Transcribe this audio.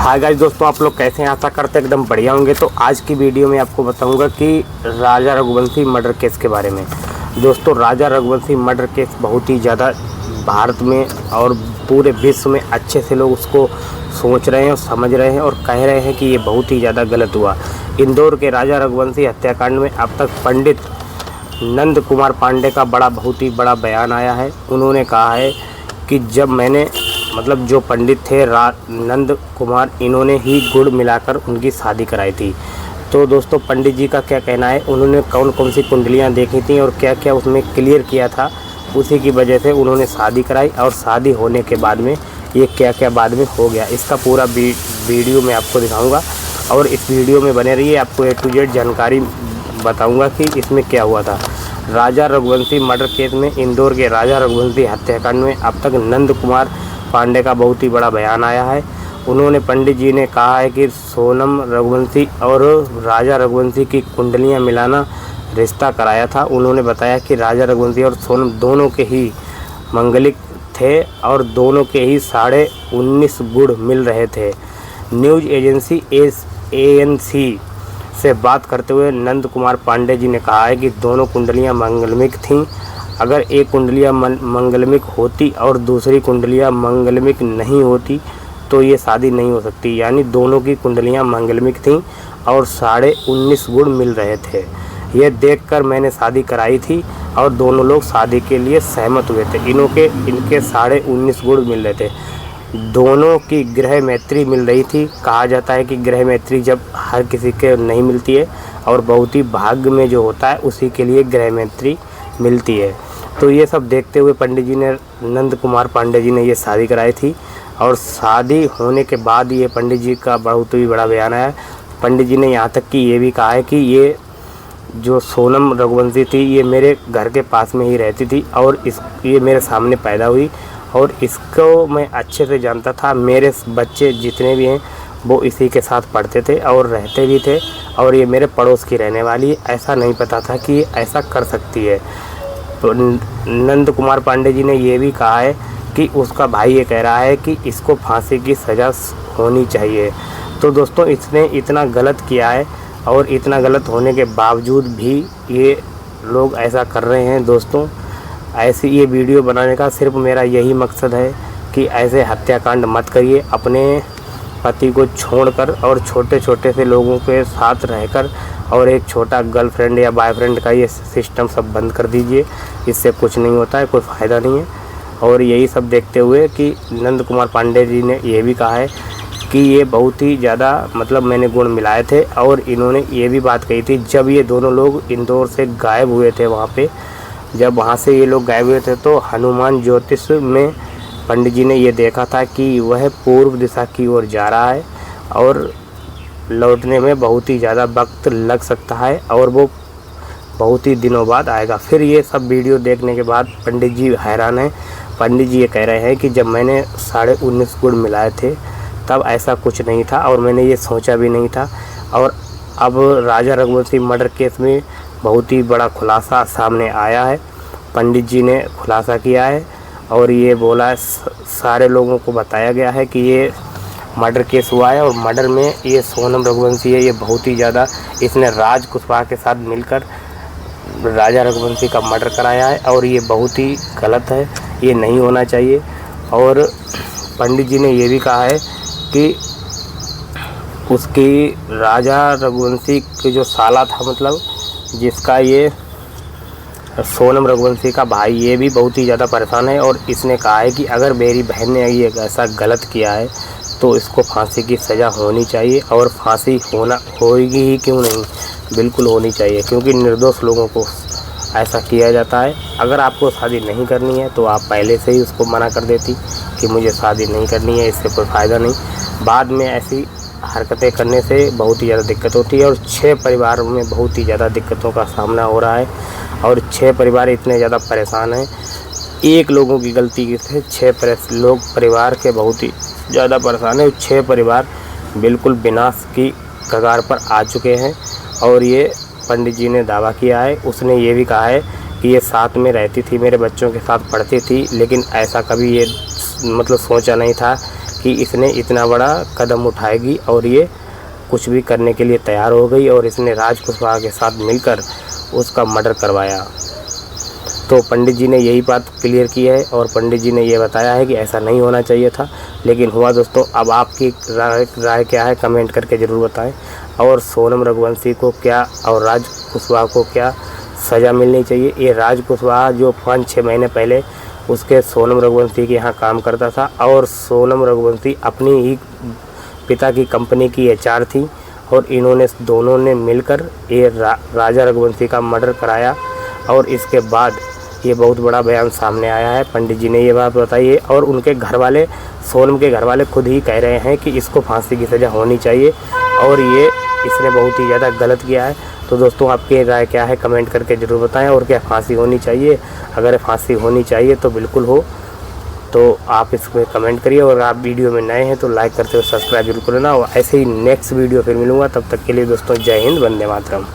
Hi guys दोस्तों, आप लोग कैसे हैं? आशा करते एकदम बढ़िया होंगे। तो आज की वीडियो में आपको बताऊंगा कि राजा रघुवंशी मर्डर केस के बारे में। दोस्तों, राजा रघुवंशी मर्डर केस बहुत ही ज़्यादा भारत में और पूरे विश्व में अच्छे से लोग उसको सोच रहे हैं और समझ रहे हैं और कह रहे हैं कि ये बहुत ही ज़्यादा गलत हुआ। इंदौर के राजा रघुवंशी हत्याकांड में अब तक पंडित नंद कुमार पांडे का बहुत ही बड़ा बयान आया है। उन्होंने कहा है कि जब मैंने जो पंडित थे नंद कुमार, इन्होंने ही गुड़ मिलाकर उनकी शादी कराई थी। तो दोस्तों, पंडित जी का क्या कहना है, उन्होंने कौन कौन सी कुंडलियां देखी थी और क्या क्या उसमें क्लियर किया था, उसी की वजह से उन्होंने शादी कराई। और शादी होने के बाद में ये क्या क्या बाद में हो गया, इसका पूरा वीडियो मैं आपको दिखाऊंगा। और इस वीडियो में बने रहिए, आपको A to Z जानकारी बताऊँगा कि इसमें क्या हुआ था। राजा रघुवंशी मर्डर केस में इंदौर के राजा रघुवंशी हत्याकांड में अब तक नंद कुमार पांडे का बहुत ही बड़ा बयान आया है। उन्होंने पंडित जी ने कहा है कि सोनम रघुवंशी और राजा रघुवंशी की कुंडलियां मिलाना रिश्ता कराया था। उन्होंने बताया कि राजा रघुवंशी और सोनम दोनों के ही मंगलिक थे और दोनों के ही 19.5 गुड़ मिल रहे थे। न्यूज़ एजेंसी ANC से बात करते हुए नंद कुमार पांडे जी ने कहा है कि दोनों कुंडलियां मंगलमिक थीं। अगर एक कुंडलियां मंगलमिक होती और दूसरी कुंडलियां मंगलमिक नहीं होती तो ये शादी नहीं हो सकती। यानी दोनों की कुंडलियां मंगलमिक थीं और 19.5 गुड़ मिल रहे थे। ये देखकर मैंने शादी कराई थी और दोनों लोग शादी के लिए सहमत हुए थे। इनके 19.5 गुड़ मिल रहे थे। दोनों की गृह मैत्री मिल रही थी। कहा जाता है कि गृह मैत्री जब हर किसी के नहीं मिलती है और बहुत ही भाग्य में जो होता है उसी के लिए गृह मैत्री मिलती है। तो ये सब देखते हुए पंडित जी ने, नंद कुमार पांडे जी ने ये शादी कराई थी। और शादी होने के बाद ये पंडित जी का बहुत ही बड़ा बयान आया। पंडित जी ने यहाँ तक कि ये भी कहा है कि ये जो सोनम रघुवंशी थी, ये मेरे घर के पास में ही रहती थी और ये मेरे सामने पैदा हुई और इसको मैं अच्छे से जानता था। मेरे बच्चे जितने भी हैं वो इसी के साथ पढ़ते थे और रहते भी थे और ये मेरे पड़ोस की रहने वाली है। ऐसा नहीं पता था कि ये ऐसा कर सकती है। तो नंद कुमार पांडे जी ने ये भी कहा है कि उसका भाई ये कह रहा है कि इसको फांसी की सज़ा होनी चाहिए। तो दोस्तों, इसने इतना गलत किया है और इतना गलत होने के बावजूद भी ये लोग ऐसा कर रहे हैं। दोस्तों, ऐसी ये वीडियो बनाने का सिर्फ मेरा यही मकसद है कि ऐसे हत्याकांड मत करिए। अपने पति को छोड़कर और छोटे छोटे से लोगों के साथ रहकर और एक छोटा गर्लफ्रेंड या बॉयफ्रेंड का ये सिस्टम सब बंद कर दीजिए। इससे कुछ नहीं होता है, कोई फ़ायदा नहीं है। और यही सब देखते हुए कि नंद कुमार पांडे जी ने ये भी कहा है कि ये बहुत ही ज़्यादा मैंने गुण मिलाए थे। और इन्होंने ये भी बात कही थी, जब ये दोनों लोग इंदौर से गायब हुए थे, जब वहाँ से ये लोग गायब हुए थे तो हनुमान ज्योतिष में पंडित जी ने ये देखा था कि वह पूर्व दिशा की ओर जा रहा है और लौटने में बहुत ही ज़्यादा वक्त लग सकता है और वो बहुत ही दिनों बाद आएगा। फिर ये सब वीडियो देखने के बाद पंडित जी हैरान हैं। पंडित जी ये कह रहे हैं कि जब मैंने 19.5 गुड़ मिलाए थे तब ऐसा कुछ नहीं था और मैंने ये सोचा भी नहीं था। और अब राजा रघुवंशी मर्डर केस में बहुत ही बड़ा खुलासा सामने आया है। पंडित जी ने खुलासा किया है और ये बोला, सारे लोगों को बताया गया है कि ये मर्डर केस हुआ है और मर्डर में ये सोनम रघुवंशी है, ये बहुत ही ज़्यादा, इसने राज कुशवाहा के साथ मिलकर राजा रघुवंशी का मर्डर कराया है और ये बहुत ही गलत है, ये नहीं होना चाहिए। और पंडित जी ने ये भी कहा है कि उसकी राजा रघुवंशी की जो साला था, जिसका ये सोनम रघुवंशी का भाई, ये भी बहुत ही ज़्यादा परेशान है। और इसने कहा है कि अगर मेरी बहन ने ये ऐसा गलत किया है तो इसको फांसी की सज़ा होनी चाहिए और फांसी होगी ही क्यों नहीं, बिल्कुल होनी चाहिए, क्योंकि निर्दोष लोगों को ऐसा किया जाता है। अगर आपको शादी नहीं करनी है तो आप पहले से ही उसको मना कर देती कि मुझे शादी नहीं करनी है, इससे कोई फ़ायदा नहीं। बाद में ऐसी हरकतें करने से बहुत ही ज़्यादा दिक्कत होती है और 6 परिवार में बहुत ही ज़्यादा दिक्कतों का सामना हो रहा है और 6 परिवार इतने ज़्यादा परेशान हैं। एक लोगों की गलती से 6 लोग परिवार के बहुत ही ज़्यादा परेशान है। 6 परिवार बिल्कुल विनाश की कगार पर आ चुके हैं। और ये पंडित जी ने दावा किया है। उसने ये भी कहा है कि ये साथ में रहती थी, मेरे बच्चों के साथ पढ़ती थी, लेकिन ऐसा कभी ये सोचा नहीं था कि कि इसने इतना बड़ा कदम उठाएगी और ये कुछ भी करने के लिए तैयार हो गई और इसने राज कुशवाहा के साथ मिलकर उसका मर्डर करवाया। तो पंडित जी ने यही बात क्लियर की है और पंडित जी ने ये बताया है कि ऐसा नहीं होना चाहिए था, लेकिन हुआ। दोस्तों अब आपकी राय क्या है कमेंट करके ज़रूर बताएं। और सोनम रघुवंशी को क्या और राज कुशवाहा को क्या सज़ा मिलनी चाहिए। ये राज कुशवाहा जो 5-6 महीने पहले उसके सोनम रघुवंशी के यहाँ काम करता था और सोनम रघुवंशी अपनी ही पिता की कंपनी की HR थी और इन्होंने दोनों ने मिलकर ये राजा रघुवंशी का मर्डर कराया। और इसके बाद ये बहुत बड़ा बयान सामने आया है, पंडित जी ने ये बात बताई है और उनके घर वाले, सोनम के घर वाले खुद ही कह रहे हैं कि इसको फांसी की सज़ा होनी चाहिए और ये इसने बहुत ही ज़्यादा गलत किया है। तो दोस्तों आपकी राय क्या है कमेंट करके ज़रूर बताएं। और क्या फांसी होनी चाहिए? अगर फांसी होनी चाहिए तो बिल्कुल हो, तो आप इसमें कमेंट करिए। और आप वीडियो में नए हैं तो लाइक करते हुए सब्सक्राइब जरूर करना। और ऐसे ही नेक्स्ट वीडियो फिर मिलूँगा, तब तक के लिए दोस्तों जय हिंद, वंदे मातरम।